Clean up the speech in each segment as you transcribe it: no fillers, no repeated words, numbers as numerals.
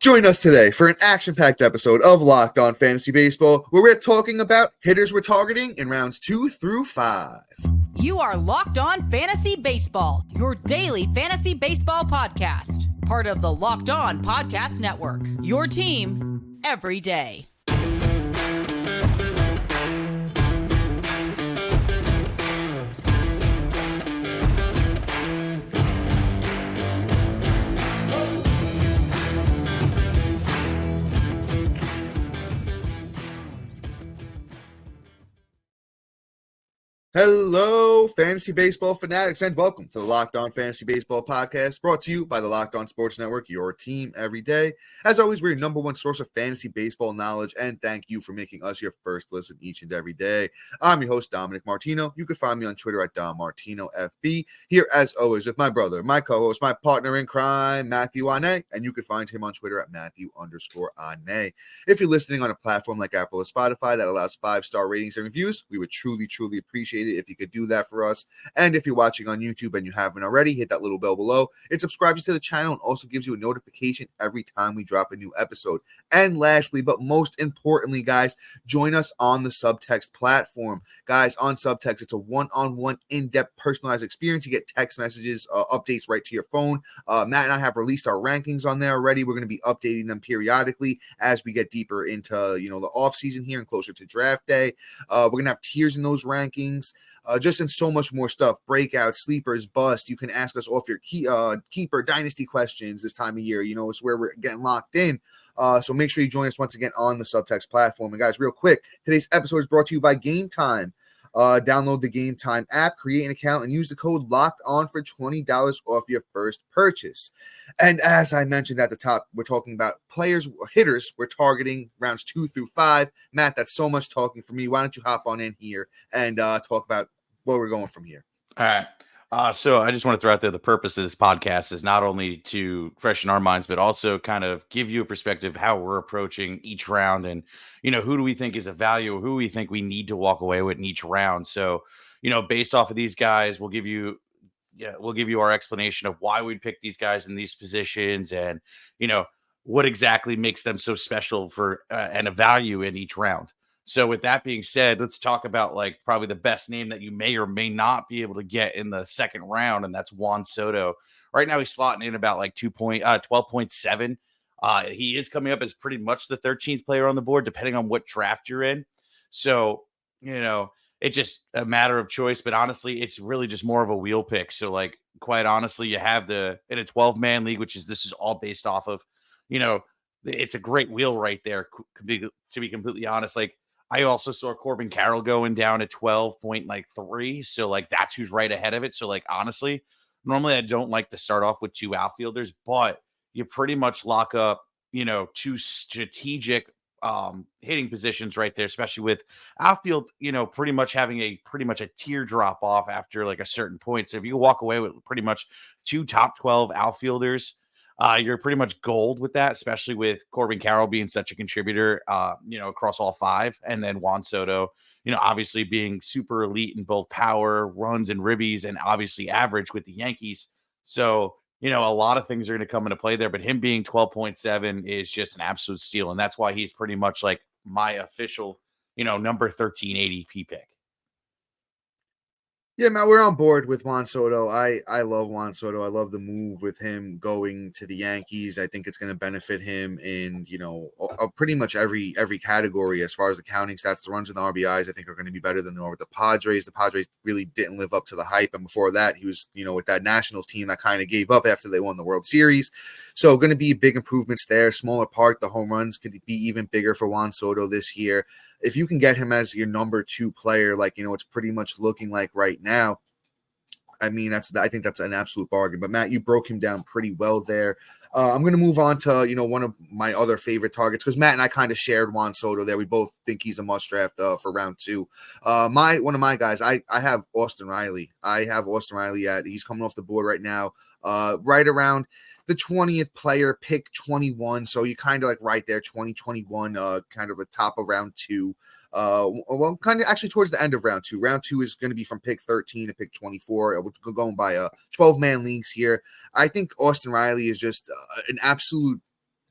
Join us today for an action-packed episode of Locked On Fantasy Baseball, where we're talking about hitters we're targeting in rounds 2 through 5. You are Locked On Fantasy Baseball, your daily fantasy baseball podcast. Part of the Locked On Podcast Network, your team every day. Hello, fantasy baseball fanatics, and welcome to the Locked On Fantasy Baseball podcast, brought to you by the Locked On Sports Network, your team every day. As always, we're your number one source of fantasy baseball knowledge, and thank you for making us your first listen each and every day. I'm your host, Dominic Martino. You can find me on Twitter at DomMartinoFB. Here, as always, with my brother, my co-host, my partner in crime, Matthew Ane, and you can find him on Twitter at Matthew_Ane. If you're listening on a platform like Apple or Spotify that allows 5-star ratings and reviews, we would truly appreciate it if you could do that for us. And if you're watching on YouTube and you haven't already, hit that little bell below. It subscribes you to the channel and also gives you a notification every time we drop a new episode. And lastly, but most importantly, guys, join us on the Subtext platform. Guys, on Subtext, it's a one-on-one, in-depth, personalized experience. You get text messages, updates right to your phone. Matt and I have released our rankings on there already. We're going to be updating them periodically as we get deeper into, the off season here and closer to draft day. We're going to have tiers in those rankings. Just in so much more stuff, breakouts, sleepers, bust. You can ask us all of your keeper dynasty questions this time of year. It's where we're getting locked in. So make sure you join us once again on the Subtext platform. And guys, real quick, today's episode is brought to you by Gametime. Download the Gametime app, create an account, and use the code LOCKEDON for $20 off your first purchase. And as I mentioned at the top, we're talking about hitters we're targeting rounds 2 through 5. Matt, that's so much talking for me. Why don't you hop on in here and talk about where we're going from here? All right. So I just want to throw out there the purpose of this podcast is not only to freshen our minds, but also kind of give you a perspective how we're approaching each round and, who do we think is a value, who we think we need to walk away with in each round. So, based off of these guys, we'll give you our explanation of why we'd pick these guys in these positions and, what exactly makes them so special for and a value in each round. So with that being said, let's talk about probably the best name that you may or may not be able to get in the second round, and that's Juan Soto. Right now he's slotting in about 12.7. He is coming up as pretty much the 13th player on the board, depending on what draft you're in. So, it's just a matter of choice, but honestly, it's really just more of a wheel pick. So quite honestly, you have in a 12-man league, this is all based off of, it's a great wheel right there. To be completely honest, I also saw Corbin Carroll going down at 12.3. So that's who's right ahead of it. So honestly, normally I don't like to start off with 2 outfielders, but you pretty much lock up, 2 strategic hitting positions right there, especially with outfield, pretty much having a tear drop off after a certain point. So if you walk away with pretty much 2 top 12 outfielders, you're pretty much gold with that, especially with Corbin Carroll being such a contributor, across all 5. And then Juan Soto, obviously being super elite in both power, runs, and ribbies, and obviously average with the Yankees. So, a lot of things are going to come into play there. But him being 12.7 is just an absolute steal. And that's why he's pretty much my official, number 13 ADP pick. Yeah, Matt, we're on board with Juan Soto. I love Juan Soto. I love the move with him going to the Yankees. I think it's going to benefit him in, pretty much every category as far as the counting stats. The runs and the RBIs, I think, are going to be better than they are with the Padres. The Padres really didn't live up to the hype. And before that, he was, with that Nationals team that kind of gave up after they won the World Series. So going to be big improvements there. Smaller park, the home runs could be even bigger for Juan Soto this year. If you can get him as your number 2 player, it's pretty much looking like right now, I think that's an absolute bargain. But Matt, you broke him down pretty well there. I'm going to move on to, one of my other favorite targets, because Matt and I kind of shared Juan Soto there. We both think he's a must draft for round 2. One of my guys, I have Austin Riley. He's coming off the board right now, right around the 20th player, pick 21. So you kind of right there, 2021, kind of the top of round 2. Kind of actually towards the end of round 2. Round 2 is going to be from pick 13 to pick 24. We're going by 12-man leagues here. I think Austin Riley is just an absolute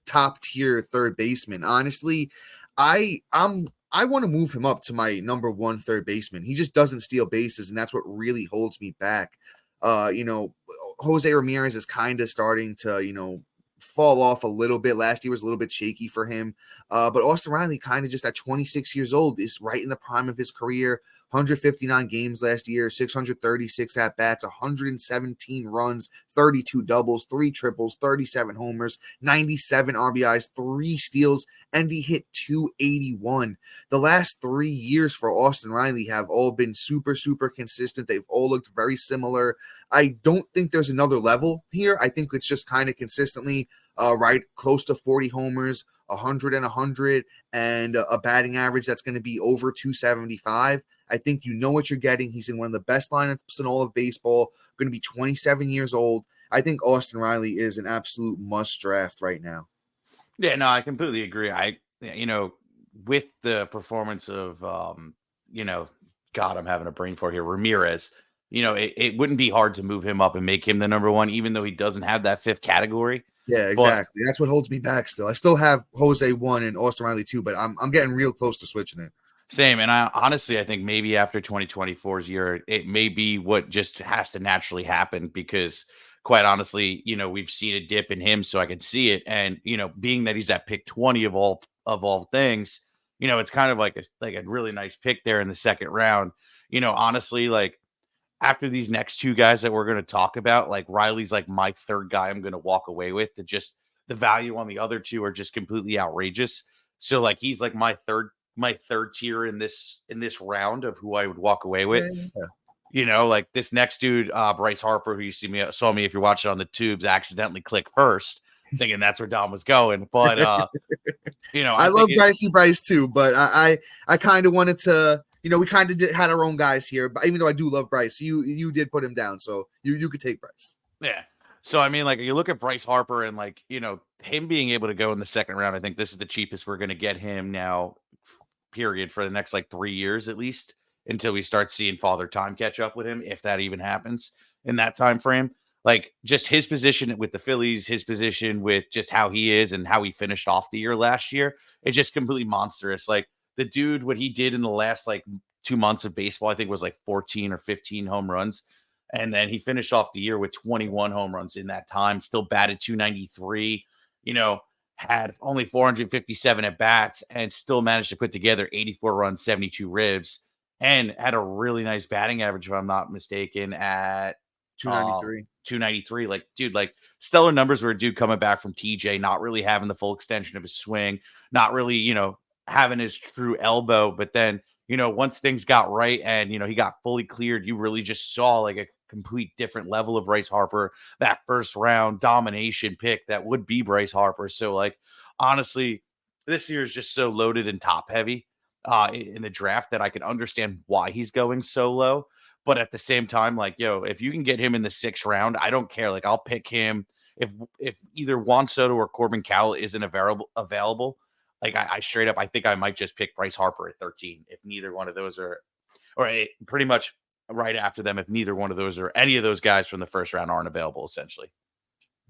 top tier third baseman. Honestly, I want to move him up to my number one third baseman. He just doesn't steal bases, and that's what really holds me back. Jose Ramirez is kind of starting to, fall off a little bit. Last year was a little bit shaky for him. But Austin Riley, kind of just at 26 years old, is right in the prime of his career. 159 games last year, 636 at-bats, 117 runs, 32 doubles, 3 triples, 37 homers, 97 RBIs, 3 steals, and he hit 281. The last 3 years for Austin Riley have all been super, super consistent. They've all looked very similar. I don't think there's another level here. I think it's just kind of consistently right close to 40 homers, 100 and 100, and a batting average that's going to be over 275. I think you know what you're getting. He's in one of the best lineups in all of baseball, going to be 27 years old. I think Austin Riley is an absolute must draft right now. Yeah, no, I completely agree. With the performance of, God, I'm having a brain fart here, Ramirez, it wouldn't be hard to move him up and make him the number one, even though he doesn't have that 5th category. Yeah, exactly. That's what holds me back still. I still have Jose 1 and Austin Riley 2, but I'm getting real close to switching it. Same. And I think maybe after 2024's year, it may be what just has to naturally happen because quite honestly, we've seen a dip in him, so I can see it. And, being that he's at pick 20 of all things, it's kind of like a really nice pick there in the 2nd round. Honestly, like after these next 2 guys that we're going to talk about, like Riley's like my 3rd guy I'm going to walk away with. To just the value on the other 2 are just completely outrageous. So like he's like my third tier in this round of who I would walk away with. Yeah. Like this next dude, Bryce Harper, who you saw me if you're watching on the tubes, accidentally click first, thinking that's where Dom was going. But I love Bryce too, but I kind of wanted to, we kind of had our own guys here, but even though I do love Bryce, you did put him down, so you could take Bryce. Yeah. So I mean, like you look at Bryce Harper and like him being able to go in the 2nd round, I think this is the cheapest we're going to get him now. Period for the next like 3 years at least until we start seeing Father Time catch up with him, if that even happens in that time frame. Like just his position with the Phillies, his position with just how he is and how he finished off the year last year, it's just completely monstrous. Like the dude, what he did in the last like 2 months of baseball, I think was like 14 or 15 home runs. And then he finished off the year with 21 home runs in that time, still batted 293, had only 457 at bats and still managed to put together 84 runs, 72 ribs, and had a really nice batting average, if I'm not mistaken, at 293. 293. Like, dude, like stellar numbers where a dude coming back from TJ, not really having the full extension of his swing, not really, having his true elbow. But then, once things got right and, he got fully cleared, you really just saw like a complete different level of Bryce Harper, that 1st round domination pick that would be Bryce Harper. So like, honestly, this year is just so loaded and top heavy in the draft that I can understand why he's going so low. But at the same time, like, if you can get him in the 6th round, I don't care. Like I'll pick him if either Juan Soto or Corbin Carroll isn't available. Like I straight up, I think I might just pick Bryce Harper at 13 if neither one of those are, pretty much right after them if neither one of those or any of those guys from the 1st round aren't available, essentially.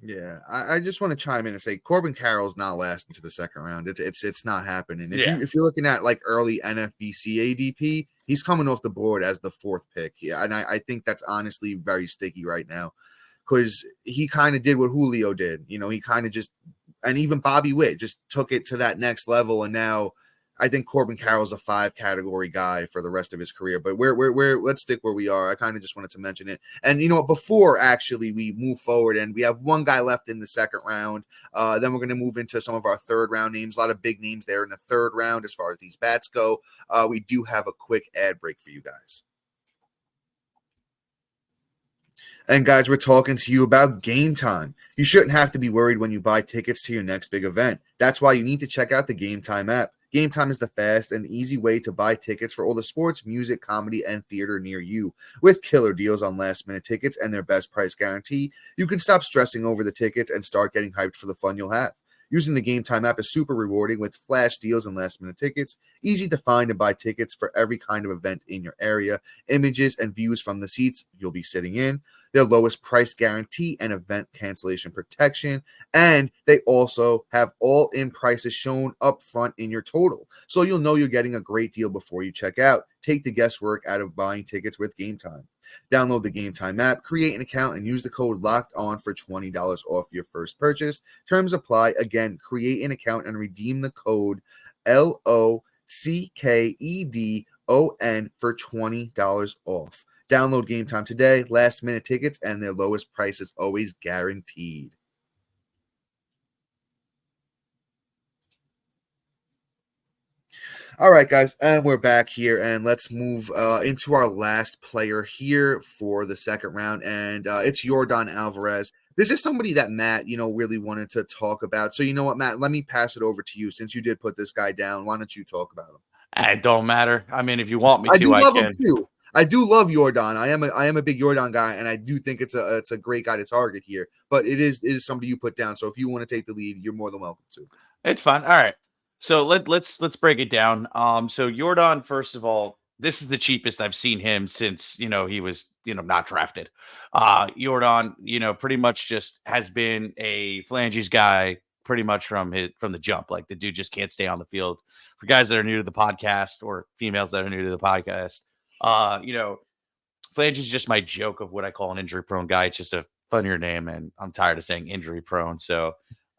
Yeah, I just want to chime in and say Corbin Carroll's not lasting to the 2nd round. It's not happening. If you're looking at like early NFBC ADP, he's coming off the board as the 4th pick. Yeah, and I think that's honestly very sticky right now because he kind of did what Julio did. He kind of just, and even Bobby Witt just took it to that next level, and now I think Corbin Carroll's a 5 category guy for the rest of his career, but let's stick where we are. I kind of just wanted to mention it. And before actually we move forward and we have one guy left in the 2nd round, then we're going to move into some of our 3rd round names, a lot of big names there in the 3rd round. As far as these bats go, we do have a quick ad break for you guys. And guys, we're talking to you about Gametime. You shouldn't have to be worried when you buy tickets to your next big event. That's why you need to check out the Gametime app. Gametime is the fast and easy way to buy tickets for all the sports, music, comedy, and theater near you. With killer deals on last-minute tickets and their best price guarantee, you can stop stressing over the tickets and start getting hyped for the fun you'll have. Using the Game Time app is super rewarding with flash deals and last-minute tickets, easy to find and buy tickets for every kind of event in your area, images and views from the seats you'll be sitting in, their lowest price guarantee and event cancellation protection, and they also have all-in prices shown up front in your total, so you'll know you're getting a great deal before you check out. Take the guesswork out of buying tickets with Game Time. Download the Game Time app, create an account, and use the code LOCKEDON for $20 off your first purchase. Terms apply. Again, create an account and redeem the code LOCKEDON for $20 off. Download Game Time today. Last-minute tickets and their lowest price is always guaranteed. All right, guys, and we're back here, and let's move into our last player here for the second round, and it's Yordan Alvarez. This is somebody that Matt, really wanted to talk about. So you know what, Matt, let me pass it over to you since you did put this guy down. Why don't you talk about him? It don't matter. I mean, if you want me to, I do love can. him too. I do love Yordan. I am a big Yordan guy, and I do think it's a great guy to target here. But it is somebody you put down. So if you want to take the lead, you're more than welcome to. It's fine. All right. So let's break it down. So Yordan, first of all, this is the cheapest I've seen him since he was not drafted. Yordan, pretty much just has been a phalanges guy pretty much from the jump. Like the dude just can't stay on the field. For guys that are new to the podcast or females that are new to the podcast, phalanges is just my joke of what I call an injury prone guy. It's just a funnier name, and I'm tired of saying injury prone. So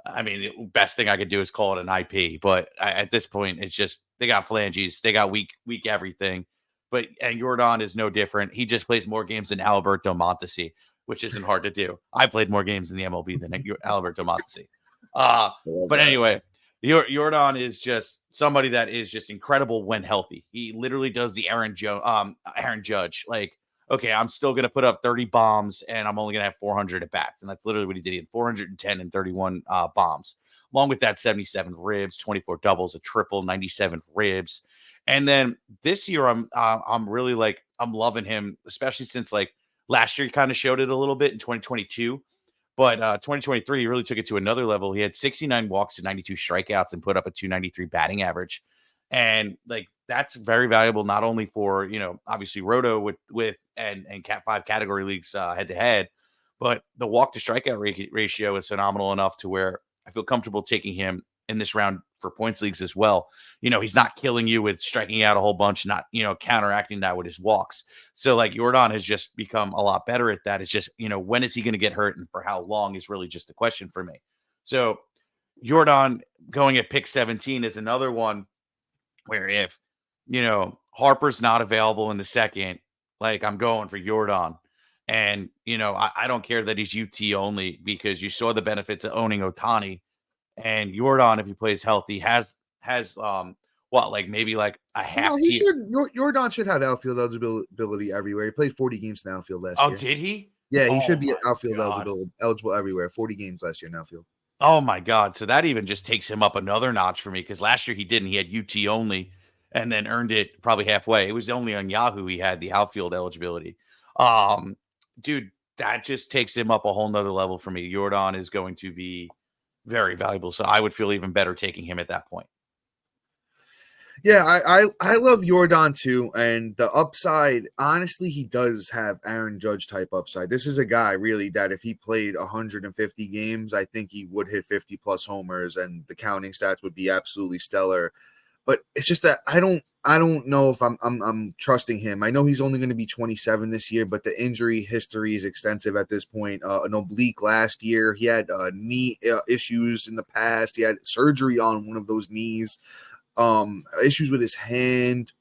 I mean, the best thing I could do is call it an IP, but at this point, it's just they got phalanges, they got weak everything. And Yordan is no different. He just plays more games than Alberto Mondesi, which isn't hard to do. I played more games in the MLB than Alberto Mondesi. But anyway, Yordan is just somebody that is just incredible when healthy. He literally does the Aaron Judge. Like, okay, I'm still going to put up 30 bombs and I'm only going to have 400 at bats. And that's literally what he did. He had 410 and 31 bombs. Along with that, 77 ribs, 24 doubles, a triple, 97 ribs. And then this year, I'm really I'm loving him, especially since last year he kind of showed it a little bit in 2022. But 2023, he really took it to another level. He had 69 walks and 92 strikeouts and put up a 293 batting average. And that's very valuable, not only for, obviously Roto with and Cat 5 category leagues head to head, but the walk to strikeout ratio is phenomenal enough to where I feel comfortable taking him in this round for points leagues as well. He's not killing you with striking out a whole bunch, not, counteracting that with his walks. So Yordan has just become a lot better at that. It's just, when is he going to get hurt and for how long is really just the question for me. So Yordan going at pick 17 is another one where if, Harper's not available in the second, I'm going for Yordan. And, I don't care that he's UT only because you saw the benefits of owning Ohtani. And Yordan, if he plays healthy, has maybe a half. No, Yordan should have outfield eligibility everywhere. He played 40 games in outfield last year. Oh, did he? Yeah, he should be outfield eligible everywhere. 40 games last year in outfield. Oh my God! So that even just takes him up another notch for me because last year he didn't. He had UT only, and then earned it probably halfway. It was only on Yahoo he had the outfield eligibility. Dude, that just takes him up a whole nother level for me. Yordan is going to be very valuable. So I would feel even better taking him at that point. Yeah, I love Yordan too. And the upside, honestly, he does have Aaron Judge type upside. This is a guy really that if he played 150 games, I think he would hit 50 plus homers and the counting stats would be absolutely stellar. But it's just that I don't know if I'm trusting him. I know he's only going to be 27 this year, but the injury history is extensive at this point. An oblique last year. He had knee issues in the past. He had surgery on one of those knees. Issues with his hand.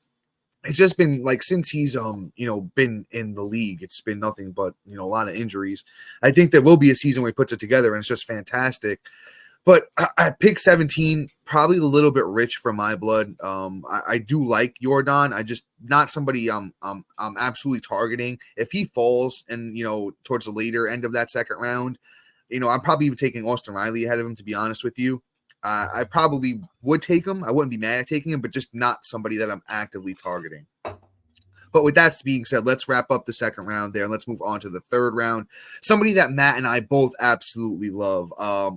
It's just been since he's been in the league, it's been nothing but a lot of injuries. I think there will be a season where he puts it together and it's just fantastic. But I pick 17, probably a little bit rich for my blood. I do like Yordan. I just not somebody I'm absolutely targeting. If he falls and towards the later end of that second round, I'm probably even taking Austin Riley ahead of him, to be honest with you. I probably would take him. I wouldn't be mad at taking him, but just not somebody that I'm actively targeting. But with that being said, let's wrap up the second round there and let's move on to the third round. Somebody that Matt and I both absolutely love,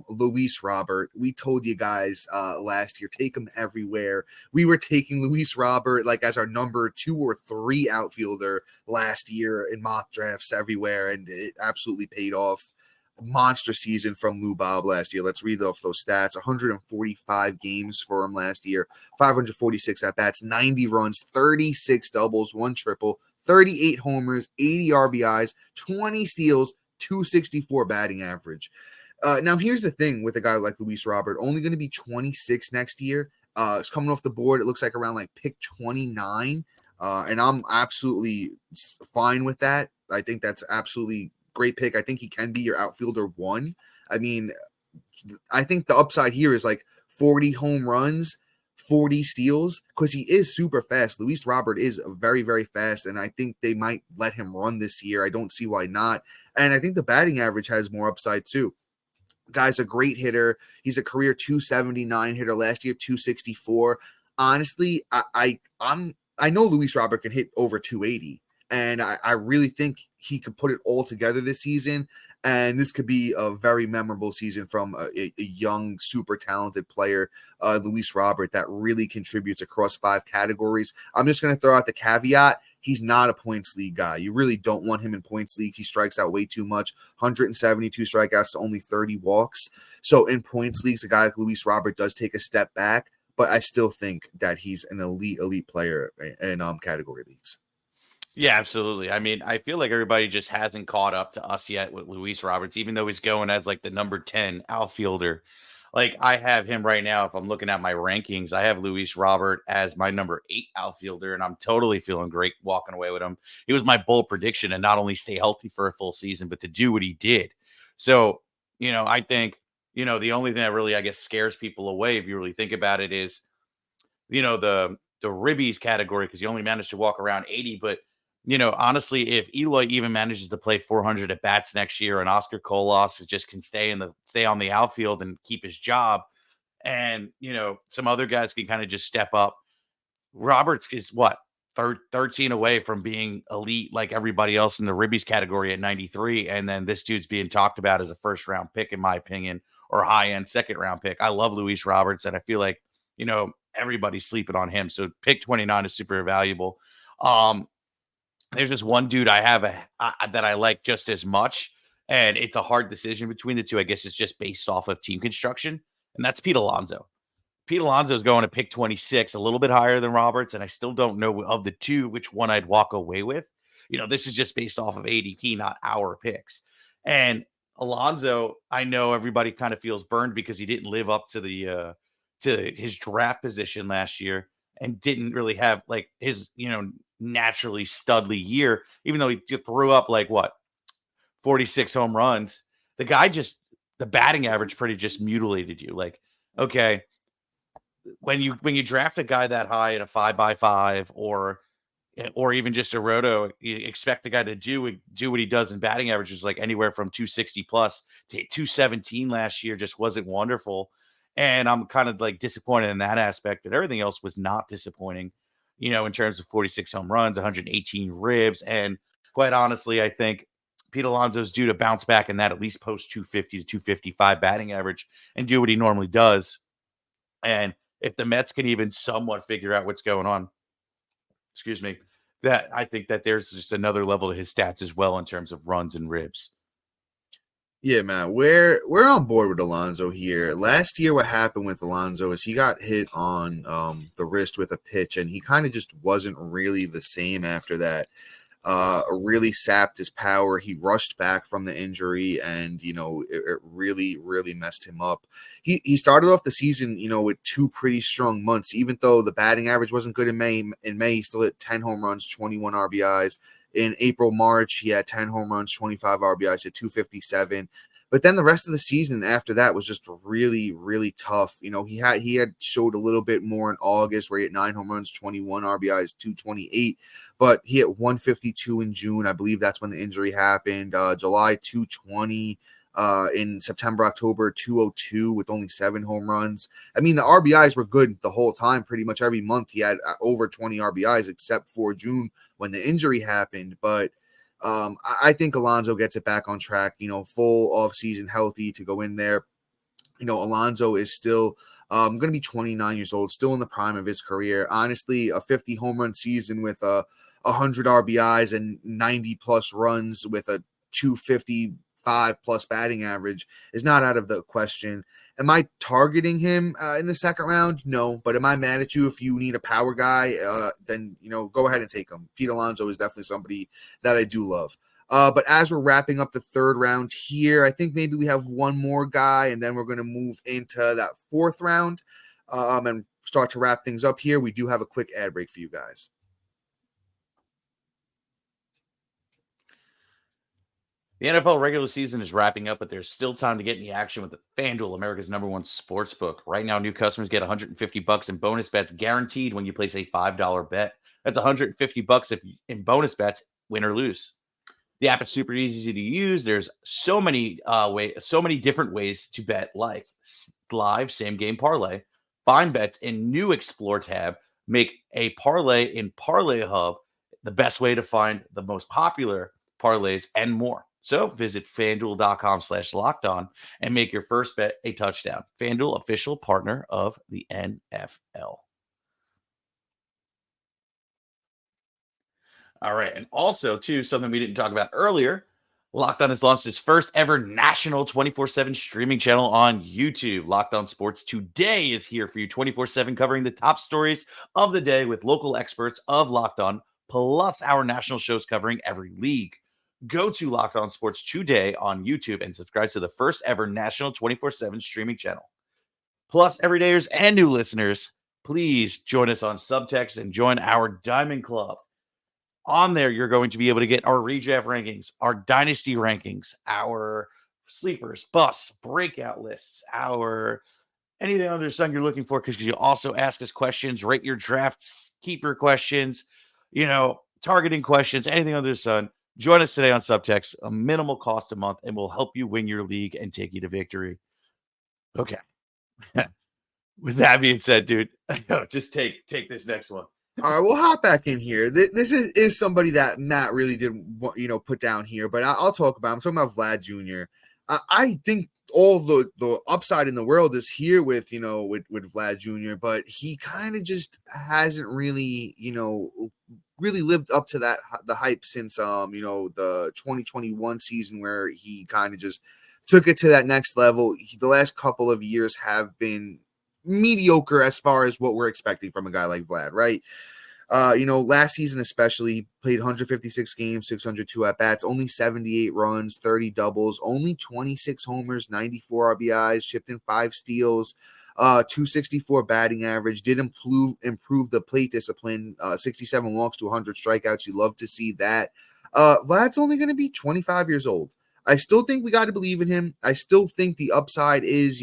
Luis Robert. We told you guys last year, take him everywhere. We were taking Luis Robert like as our number 2 or 3 outfielder last year in mock drafts everywhere, and it absolutely paid off. Monster season from Lou Bob last year. Let's read off those stats. 145 games for him last year, 546 at-bats, 90 runs, 36 doubles, 1 triple, 38 homers, 80 RBIs, 20 steals, 264 batting average. Now, here's the thing with a guy like Luis Robert, only going to be 26 next year. It's coming off the board. It looks like around like pick 29, and I'm absolutely fine with that. I think that's absolutely great pick. I think he can be your outfielder 1. I mean, I think the upside here is like 40 home runs, 40 steals, because he is super fast. Luis Robert is very, very fast, and I think they might let him run this year. I don't see why not. And I think the batting average has more upside too. Guy's a great hitter. He's a career 279 hitter. Last year, 264. Honestly, I know Luis Robert can hit over 280. And I really think he could put it all together this season. And this could be a very memorable season from a young, super talented player, Luis Robert, that really contributes across 5 categories. I'm just going to throw out the caveat. He's not a points league guy. You really don't want him in points league. He strikes out way too much, 172 strikeouts to only 30 walks. So in points leagues, a guy like Luis Robert does take a step back. But I still think that he's an elite player in category leagues. Yeah, absolutely. I mean, I feel like everybody just hasn't caught up to us yet with Luis Roberts, even though he's going as like the number 10 outfielder. Like I have him right now. If I'm looking at my rankings, I have Luis Robert as my number 8 outfielder, and I'm totally feeling great walking away with him. He was my bold prediction to not only stay healthy for a full season, but to do what he did. So, I think, the only thing that really, I guess, scares people away, if you really think about it, is, the ribbies category, because he only managed to walk around 80, but honestly, if Eloy even manages to play 400 at bats next year, and Oscar Colas just can stay on the outfield and keep his job, and some other guys can kind of just step up. Roberts is what 13 away from being elite like everybody else in the ribbies category at 93, and then this dude's being talked about as a first round pick, in my opinion, or high end second round pick. I love Luis Roberts, and I feel like everybody's sleeping on him. So pick 29 is super valuable. There's just one dude I have that I like just as much, and it's a hard decision between the two. I guess it's just based off of team construction, and that's Pete Alonso. Pete Alonso is going to pick 26, a little bit higher than Roberts, and I still don't know of the two which one I'd walk away with. This is just based off of ADP, not our picks. And Alonso, I know everybody kind of feels burned because he didn't live up to his draft position last year, and didn't really have like his, naturally studly year, even though he threw up like 46 home runs. The guy the batting average pretty just mutilated you. Like, okay, when you draft a guy that high in a 5x5 or even just a roto, you expect the guy to do what he does in batting averages, like anywhere from 260 plus to 217 last year. Just wasn't wonderful. And I'm kind of like disappointed in that aspect, but everything else was not disappointing, in terms of 46 home runs, 118 ribs. And quite honestly, I think Pete Alonso's due to bounce back in that at least post 250 to 255 batting average and do what he normally does. And if the Mets can even somewhat figure out what's going on, that I think that there's just another level to his stats as well in terms of runs and ribs. Yeah, man, we're on board with Alonso here. Last year, what happened with Alonso is he got hit on the wrist with a pitch, and he kind of just wasn't really the same after that. Really sapped his power. He rushed back from the injury, and it really, really messed him up. He started off the season, with 2 pretty strong months. Even though the batting average wasn't good in May, he still hit 10 home runs, 21 RBIs. In April, March, he had 10 home runs, 25 RBIs at 257. But then the rest of the season after that was just really, really tough. He had showed a little bit more in August where he had 9 home runs, 21 RBIs, 228, but he hit 152 in June. I believe that's when the injury happened. July 220. In September, October, 202 with only 7 home runs. I mean, the RBIs were good the whole time. Pretty much every month he had over 20 RBIs, except for June when the injury happened. But I think Alonso gets it back on track, full off season healthy to go in there. Alonso is still going to be 29 years old, still in the prime of his career. Honestly, a 50 home run season with 100 RBIs and 90 plus runs with a 255 plus batting average is not out of the question. Am I targeting him in the second round? No, but am I mad at you if you need a power guy? Then, go ahead and take him. Pete Alonso is definitely somebody that I do love. But as we're wrapping up the third round here, I think maybe we have one more guy, and then we're going to move into that fourth round and start to wrap things up here. We do have a quick ad break for you guys. The NFL regular season is wrapping up, but there's still time to get in the action with the FanDuel, America's #1 sports book. Right now, new customers get $150 in bonus bets guaranteed when you place a $5 bet. That's $150 in bonus bets, win or lose. The app is super easy to use. There's so many different ways to bet, like live same game parlay, find bets in new Explore tab, make a parlay in Parlay Hub, the best way to find the most popular parlays, and more. So visit FanDuel.com/lockedon and make your first bet a touchdown. FanDuel, official partner of the NFL. All right. And also, too, something we didn't talk about earlier, Locked On has launched its first ever national 24/7 streaming channel on YouTube. Locked On Sports Today is here for you 24/7, covering the top stories of the day with local experts of Locked On, plus our national shows covering every league. Go to Locked On Sports Today on YouTube and subscribe to the first ever national 24/7 streaming channel. Plus, everydayers and new listeners, please join us on Subtext and join our Diamond Club. On there, you're going to be able to get our redraft rankings, our dynasty rankings, our sleepers, busts, breakout lists, our anything under the sun you're looking for, because you also ask us questions, rate your drafts, keeper questions, targeting questions, anything under the sun. Join us today on Subtext, a minimal cost a month, and we'll help you win your league and take you to victory. Okay. With that being said, dude, just take this next one. All right, we'll hop back in here. This is somebody that Matt really didn't, put down here, but I'll talk about him. I'm talking about Vlad Jr. I think all the upside in the world is here with Vlad Jr., but he kind of just hasn't really, really lived up to the hype since the 2021 season, where he kind of just took it to that next level. The last couple of years have been mediocre as far as what we're expecting from a guy like Vlad, right? Last season especially, he played 156 games, 602 at-bats, only 78 runs, 30 doubles, only 26 homers, 94 RBIs, chipped in 5 steals, 264 batting average, did improve the plate discipline, 67 walks to 100 strikeouts. You love to see that. Vlad's only going to be 25 years old. I still think we got to believe in him. I still think the upside is,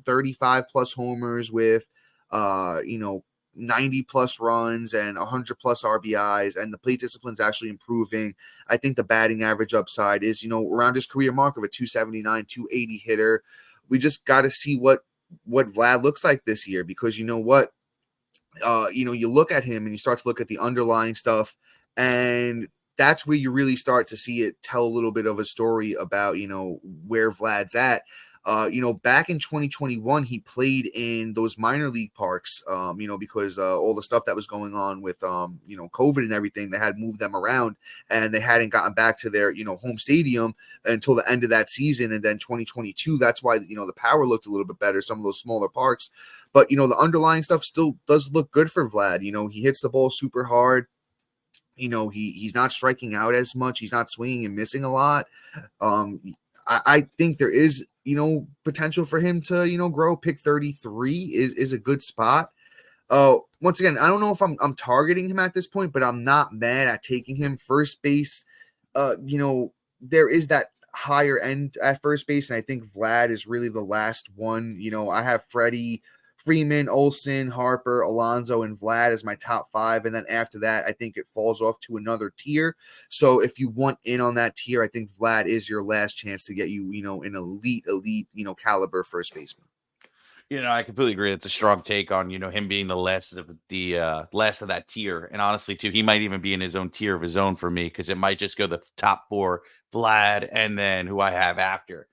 35 plus homers with, 90 plus runs and 100 plus RBIs, and the plate discipline's actually improving. I think the batting average upside is, around his career mark of a 279, 280 hitter. We just got to see what Vlad looks like this year, because you look at him and you start to look at the underlying stuff, and that's where you really start to see it tell a little bit of a story about, where Vlad's at. Back in 2021, he played in those minor league parks, because all the stuff that was going on with, COVID and everything, they had moved them around, and they hadn't gotten back to their, home stadium until the end of that season. And then 2022, that's why, the power looked a little bit better, some of those smaller parks. But, the underlying stuff still does look good for Vlad. He hits the ball super hard. He's not striking out as much. He's not swinging and missing a lot. I think there is, potential for him to, grow. Pick 33 is a good spot. Once again, I don't know if I'm targeting him at this point, but I'm not mad at taking him. First base, there is that higher end at first base, and I think Vlad is really the last one. I have Freddie, Freeman, Olsen, Harper, Alonzo, and Vlad as my top 5, and then after that, I think it falls off to another tier. So if you want in on that tier, I think Vlad is your last chance to get you, an elite, caliber first baseman. I completely agree. It's a strong take on, him being the last of that tier. And honestly, too, he might even be in his own tier of his own for me, because it might just go the top 4, Vlad, and then who I have after.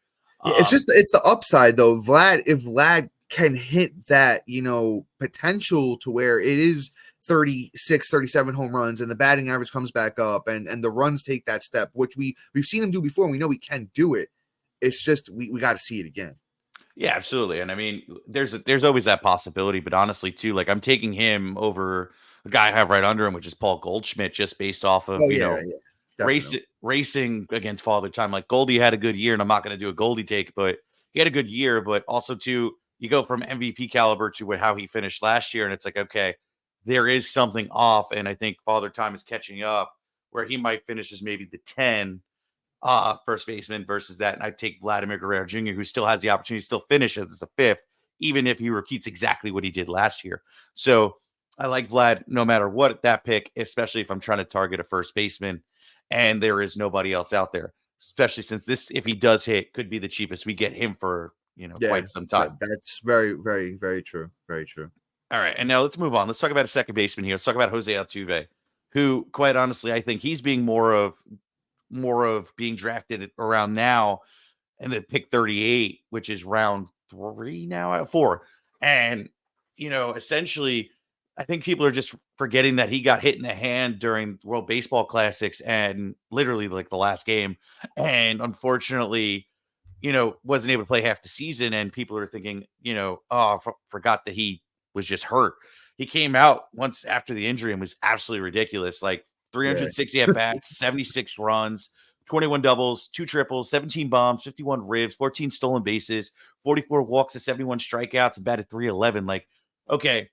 Yeah, it's the upside though. If Vlad can hit that, potential to where it is 36, 37 home runs and the batting average comes back up and the runs take that step, which we've seen him do before, and we know he can do it. It's just we got to see it again. Yeah, absolutely. And I mean, there's always that possibility, but honestly, too, like I'm taking him over a guy I have right under him, which is Paul Goldschmidt, just based off of racing against Father Time. Like Goldie had a good year, and I'm not going to do a Goldie take, but he had a good year. But also, too, you go from MVP caliber to how he finished last year, and it's like, okay, there is something off, and I think Father Time is catching up, where he might finish as maybe the 10 first baseman versus that. And I take Vladimir Guerrero Jr., who still has the opportunity to still finish as a 5th, even if he repeats exactly what he did last year. So I like Vlad no matter what that pick, especially if I'm trying to target a first baseman and there is nobody else out there, especially since this, if he does hit, could be the cheapest we get him for, quite some time. That's very, very, very true. Very true. All right. And now let's move on. Let's talk about a second baseman here. Let's talk about Jose Altuve, who quite honestly, I think he's being more of being drafted around now and then pick 38, which is round 3 now at 4. And, essentially, I think people are just forgetting that he got hit in the hand during World Baseball Classics and literally like the last game. And unfortunately, wasn't able to play half the season. And people are thinking, forgot that he was just hurt. He came out once after the injury and was absolutely ridiculous. Like 360 at bats, 76 runs, 21 doubles, 2 triples, 17 bombs, 51 ribs, 14 stolen bases, 44 walks to 71 strikeouts, and batted 311. Like, okay,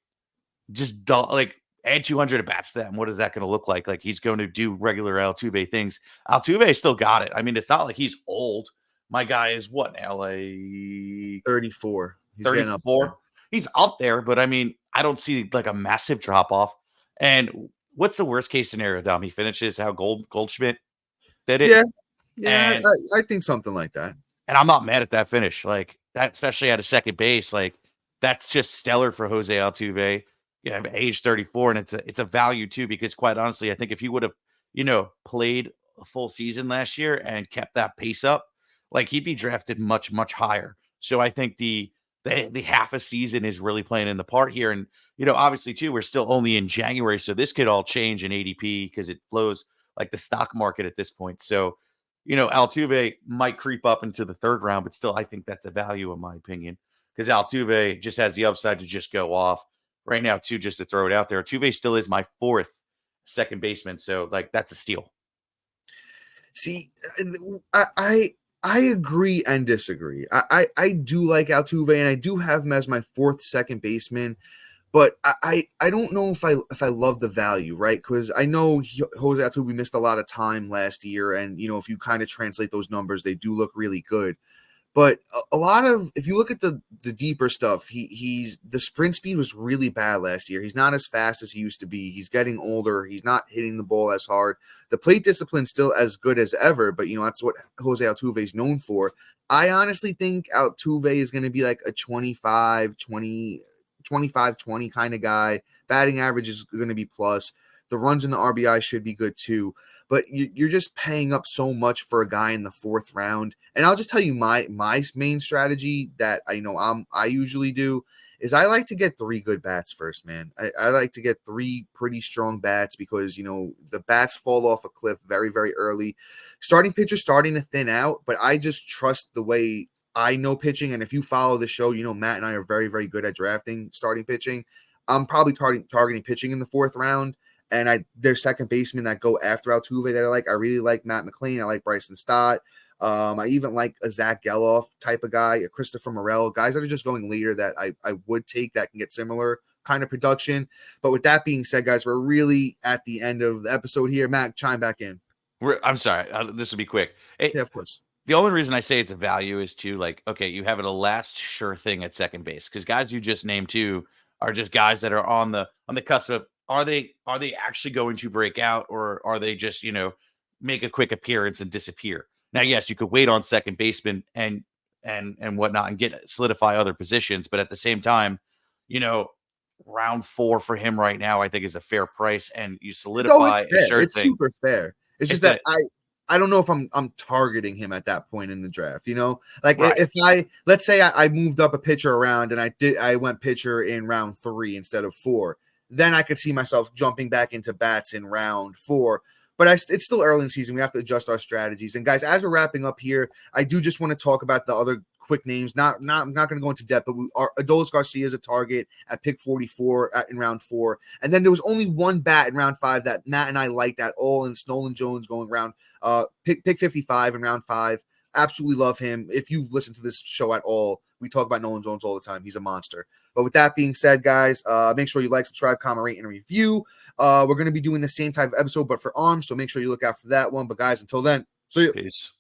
just add 200 at bats to that. And what is that going to look like? Like, he's going to do regular Altuve things. Altuve still got it. I mean, it's not like he's old. My guy is what now? Like 34. He's 34. He's up there, but I mean, I don't see like a massive drop off. And what's the worst case scenario, Dom? He finishes how Goldschmidt did it? Yeah, I think something like that. And I'm not mad at that finish. Like that, especially at a second base, like that's just stellar for Jose Altuve. Yeah, age 34, and it's a value too, because quite honestly, I think if he would have, played a full season last year and kept that pace up, like he'd be drafted much, much higher. So I think the half a season is really playing in the part here. And, obviously too, we're still only in January. So this could all change in ADP because it flows like the stock market at this point. So, Altuve might creep up into the 3rd round, but still, I think that's a value in my opinion, because Altuve just has the upside to just go off right now too, just to throw it out there. Altuve still is my 4th second baseman. So like, that's a steal. See, I agree and disagree. I do like Altuve, and I do have him as my 4th second baseman, but I don't know if I love the value, right? Because I know Jose Altuve missed a lot of time last year, and if you kind of translate those numbers, they do look really good. But a lot of, if you look at the deeper stuff, he's the sprint speed was really bad last year. He's not as fast as he used to be. He's getting older. He's not hitting the ball as hard. The plate discipline's still as good as ever, but that's what Jose Altuve is known for. I honestly think Altuve is going to be like a 25-20 kind of guy. Batting average is going to be plus. The runs in the RBI should be good too. But you're just paying up so much for a guy in the 4th round. And I'll just tell you my main strategy that I usually do is I like to get 3 good bats first, man. I like to get 3 pretty strong bats because, the bats fall off a cliff very, very early. Starting pitchers starting to thin out, but I just trust the way I know pitching. And if you follow the show, Matt and I are very, very good at drafting starting pitching. I'm probably targeting pitching in the 4th round. And there's second basemen that go after Altuve that I like. I really like Matt McLean. I like Bryson Stott. I even like a Zach Geloff type of guy, a Christopher Morel, guys that are just going later that I would take that can get similar kind of production. But with that being said, guys, we're really at the end of the episode here. Matt, chime back in. I'm sorry. This will be quick. Hey, yeah, of course. The only reason I say it's a value is to like, okay, you have it a last sure thing at second base because guys you just named too are just guys that are on the cusp of are they actually going to break out or are they just make a quick appearance and disappear? Now, yes, you could wait on second baseman and whatnot and get solidify other positions, but at the same time, you know, round 4 for him right now, I think is a fair price, and you No, it's solidify a fair. sure It's thing. super fair. It's just It's that I don't know if I'm targeting him at that point in the draft. Like Right. if let's say I moved up a pitcher around and I went pitcher in round 3 instead of 4, then I could see myself jumping back into bats in round 4. But it's still early in the season. We have to adjust our strategies. And guys, as we're wrapping up here, I do just want to talk about the other quick names. I'm not going to go into depth, but Adolis Garcia is a target at pick 44 in round 4. And then there was only one bat in round 5 that Matt and I liked at all, and it's Nolan Jones going round pick 55 in round 5. Absolutely love him. If you've listened to this show at all, we talk about Nolan Jones all the time. He's a monster. But with that being said, guys, make sure you like, subscribe, comment, rate, and review. We're going to be doing the same type of episode, but for arms, so make sure you look out for that one. But guys, until then, see you. Peace.